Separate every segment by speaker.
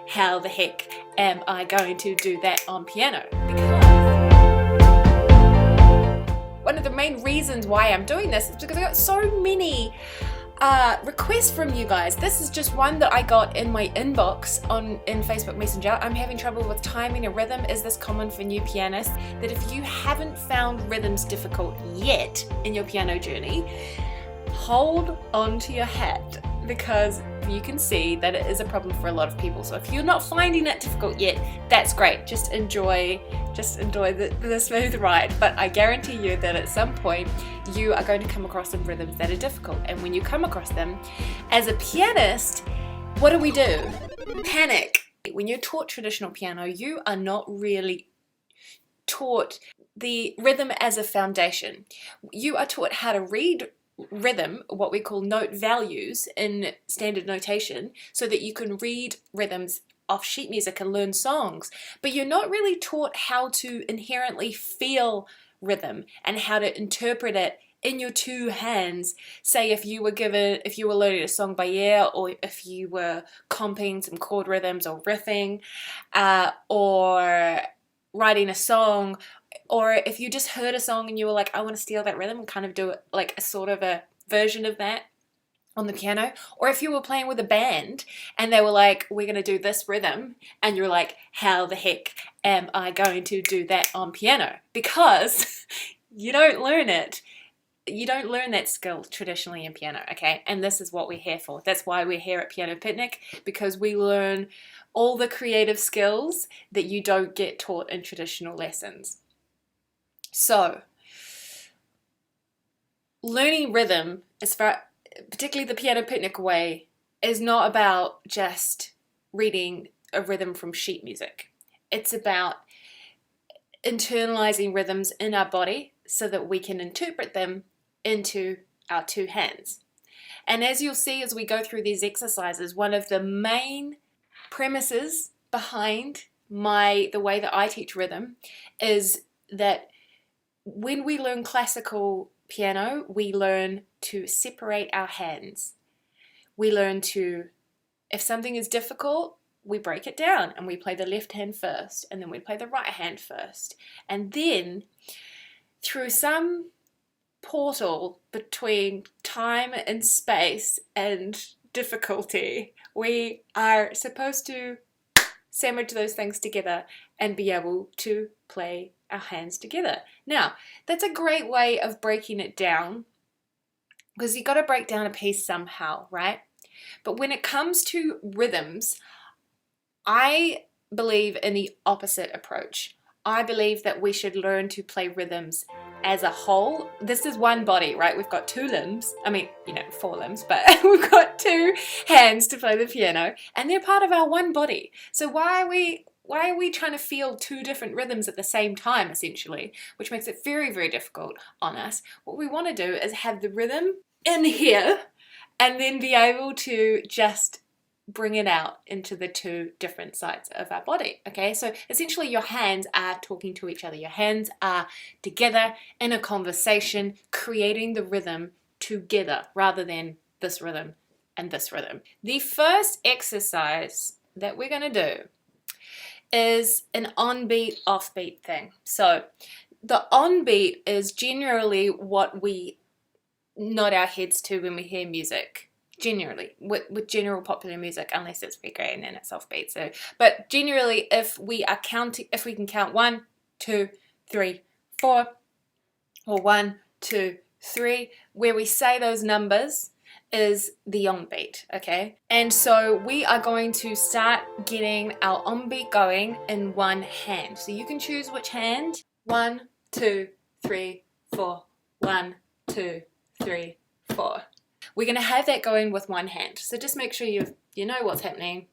Speaker 1: how the heck am I going to do that on piano? Because one of the main reasons why I'm doing this is because I got so many requests from you guys. This is just one that I got in my inbox in Facebook Messenger. I'm having trouble with timing a rhythm. Is this common for new pianists? That if you haven't found rhythms difficult yet in your piano journey, hold on to your hat, because you can see that it is a problem for a lot of people. So if you're not finding it difficult yet, that's great. Just enjoy the smooth ride. But I guarantee you that at some point you are going to come across some rhythms that are difficult. And when you come across them, as a pianist, what do? Panic. When you're taught traditional piano, you are not really taught the rhythm as a foundation. You are taught how to read rhythm, what we call note values in standard notation, so that you can read rhythms off sheet music and learn songs, but you're not really taught how to inherently feel rhythm and how to interpret it in your two hands. Say if you were learning a song by ear, or if you were comping some chord rhythms or riffing, or writing a song, or if you just heard a song and you were like, I want to steal that rhythm and kind of do it like a sort of a version of that on the piano. Or if you were playing with a band and they were like, we're going to do this rhythm, and you're like, how the heck am I going to do that on piano? Because you don't learn it. You don't learn that skill traditionally in piano, okay? And this is what we're here for. That's why we're here at Piano Picnic, because we learn all the creative skills that you don't get taught in traditional lessons. So, learning rhythm, particularly the Piano Picnic way, is not about just reading a rhythm from sheet music. It's about internalizing rhythms in our body so that we can interpret them into our two hands. And as you'll see as we go through these exercises, one of the main premises behind the way that I teach rhythm is that when we learn classical piano, we learn to separate our hands. We learn to, if something is difficult, we break it down and we play the left hand first, and then we play the right hand first. And then through some portal between time and space and difficulty, we are supposed to sandwich those things together and be able to play our hands together. Now, that's a great way of breaking it down, because you've got to break down a piece somehow, right? But when it comes to rhythms, I believe in the opposite approach. I believe that we should learn to play rhythms as a whole. This is one body, right? We've got two limbs. I mean, 4 limbs, but we've got 2 hands to play the piano, and they're part of our one body. So why are we trying to feel 2 different rhythms at the same time, essentially, which makes it very, very difficult on us? What we want to do is have the rhythm in here and then be able to just bring it out into the 2 different sides of our body, okay? So essentially your hands are talking to each other. Your hands are together in a conversation, creating the rhythm together rather than this rhythm and this rhythm. The first exercise that we're going to do is an on-beat, off-beat thing. So the on-beat is generally what we nod our heads to when we hear music. Generally, with general popular music, unless it's reggae and then it's offbeat. So, but generally, if we can count 1, 2, 3, 4, or 1, 2, 3, where we say those numbers is the on beat, okay? And so we are going to start getting our on beat going in one hand. So you can choose which hand. 1, 2, 3, 4. 1, 2, 3, 4. We're going to have that going with one hand. So just make sure you know what's happening.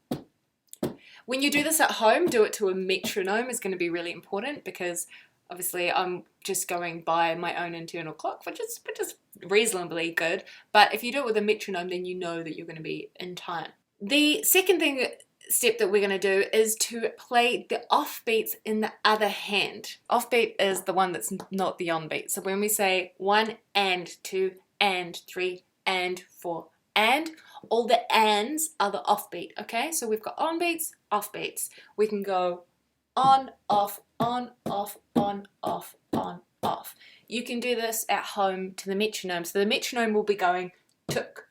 Speaker 1: When you do this at home, do it to a metronome is going to be really important, because obviously I'm just going by my own internal clock, which is reasonably good. But if you do it with a metronome, then you know that you're going to be in time. The second step that we're going to do is to play the off beats in the other hand. Off beat is the one that's not the on beat. So when we say 1 and 2 and 3 and 4 and, All the ands are the offbeat, okay? So we've got on beats, off beats. We can go on, off, on, off, on, off, on, off. You can do this at home to the metronome. So the metronome will be going tuk,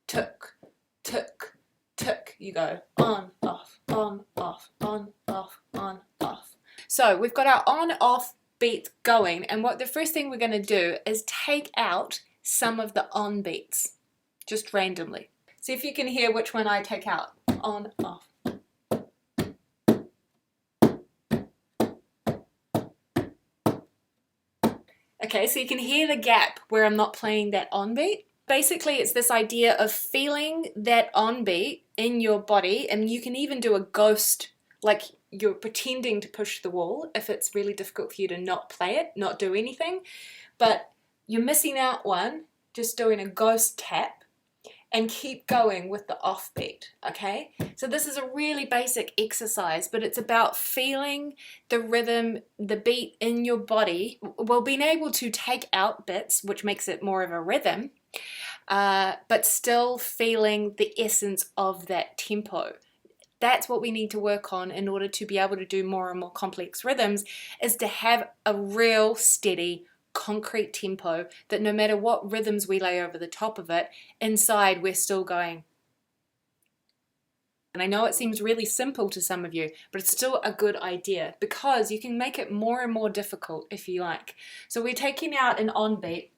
Speaker 1: tuk, tuk, tuk. You go on, off, on, off, on, off, on, off. So we've got our on, off beat going, and what the first thing we're going to do is take out some of the on beats, just randomly. See if you can hear which one I take out. On, off. Okay, so you can hear the gap where I'm not playing that on beat. Basically, it's this idea of feeling that on beat in your body, and you can even do a ghost, like you're pretending to push the wall if it's really difficult for you to not play it, not do anything. But you're missing out one, just doing a ghost tap, and keep going with the offbeat, okay? So this is a really basic exercise, but it's about feeling the rhythm, the beat in your body, while being able to take out bits, which makes it more of a rhythm, but still feeling the essence of that tempo. That's what we need to work on in order to be able to do more and more complex rhythms, is to have a real steady concrete tempo that no matter what rhythms we lay over the top of it, inside we're still going. And I know it seems really simple to some of you, but it's still a good idea because you can make it more and more difficult if you like. So we're taking out an on beat.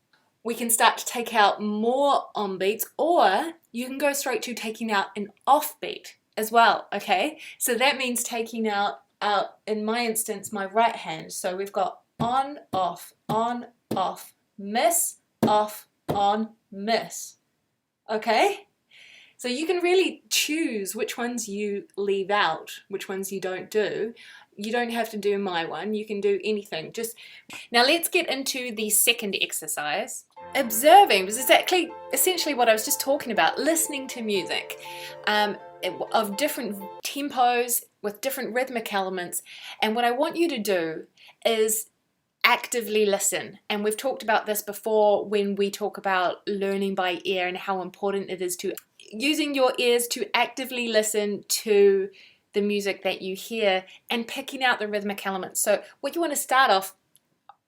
Speaker 1: We can start to take out more on beats, or you can go straight to taking out an off beat as well, okay? So that means taking out, in my instance, my right hand. So we've got on, off, miss, off, on, miss. Okay? So you can really choose which ones you leave out, which ones you don't do. You don't have to do my one, you can do anything. Just now let's get into the second exercise. Observing was essentially what I was just talking about, listening to music of different tempos with different rhythmic elements. And what I want you to do is actively listen. And we've talked about this before when we talk about learning by ear and how important it is to using your ears to actively listen to the music that you hear and picking out the rhythmic elements. So what you want to start off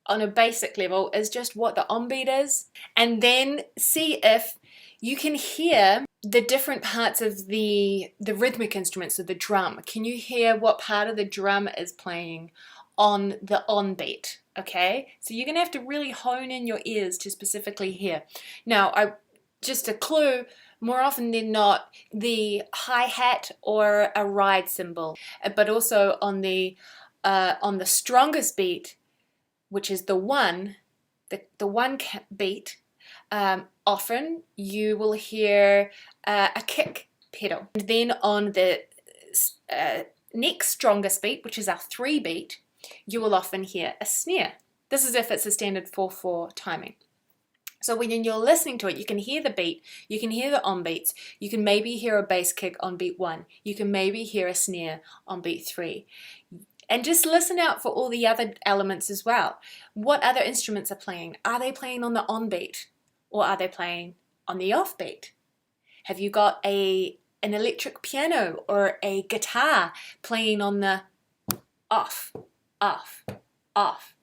Speaker 1: on a basic level is just what the on beat is, and then see if you can hear the different parts of the rhythmic instruments of the drum. Can you hear what part of the drum is playing on the on beat? Okay, so you're gonna have to really hone in your ears to specifically hear. Now, just a clue, more often than not, the hi-hat or a ride cymbal, but also on the strongest beat, which is the one beat, often you will hear a kick pedal. And then on the next strongest beat, which is our 3 beat, you will often hear a snare. This is if it's a standard 4/4 timing. So when you're listening to it, you can hear the beat, you can hear the on beats, you can maybe hear a bass kick on beat 1, you can maybe hear a snare on beat 3. And just listen out for all the other elements as well. What other instruments are playing? Are they playing on the on beat, or are they playing on the off beat? Have you got an electric piano or a guitar playing on the off, off, off,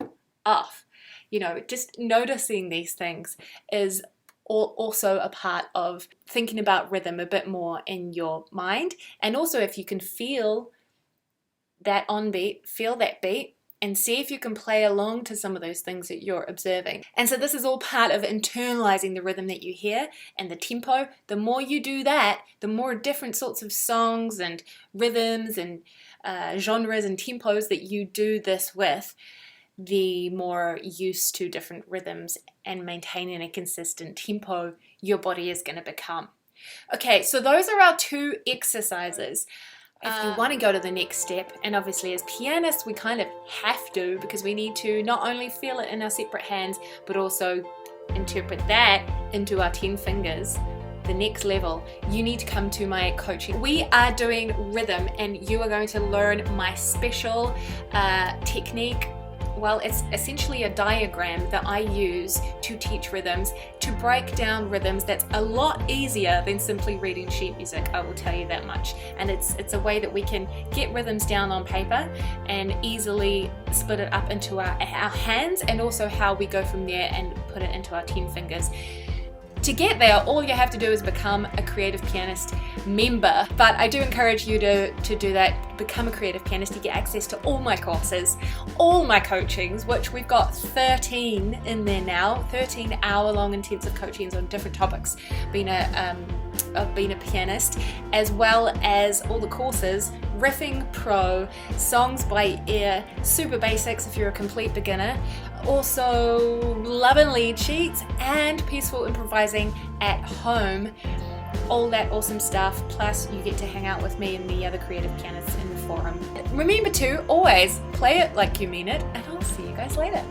Speaker 1: off? You know, just noticing these things is also a part of thinking about rhythm a bit more in your mind. And also if you can feel that on beat, feel that beat, and see if you can play along to some of those things that you're observing. And so this is all part of internalizing the rhythm that you hear and the tempo. The more you do that, the more different sorts of songs and rhythms and genres and tempos that you do this with, the more used to different rhythms and maintaining a consistent tempo your body is going to become. Okay, so those are our 2 exercises. If you want to go to the next step, and obviously as pianists we kind of have to, because we need to not only feel it in our separate hands but also interpret that into our 10 fingers, the next level, you need to come to my coaching. We are doing rhythm, and you are going to learn my special technique Well, it's essentially a diagram that I use to teach rhythms, to break down rhythms. That's a lot easier than simply reading sheet music, I will tell you that much. And it's a way that we can get rhythms down on paper and easily split it up into our hands, and also how we go from there and put it into our 10 fingers. To get there, all you have to do is become a Creative Pianist member. But I do encourage you to do that. Become a Creative Pianist. You get access to all my courses, all my coachings, which we've got 13 in there now, 13 hour-long intensive coachings on different topics, of being a pianist, as well as all the courses, Riffing Pro, Songs by Ear, Super Basics if you're a complete beginner, also love and lead sheets, and peaceful improvising at home. All that awesome stuff, plus you get to hang out with me and the other creative pianists in the forum. Remember to always play it like you mean it, and I'll see you guys later.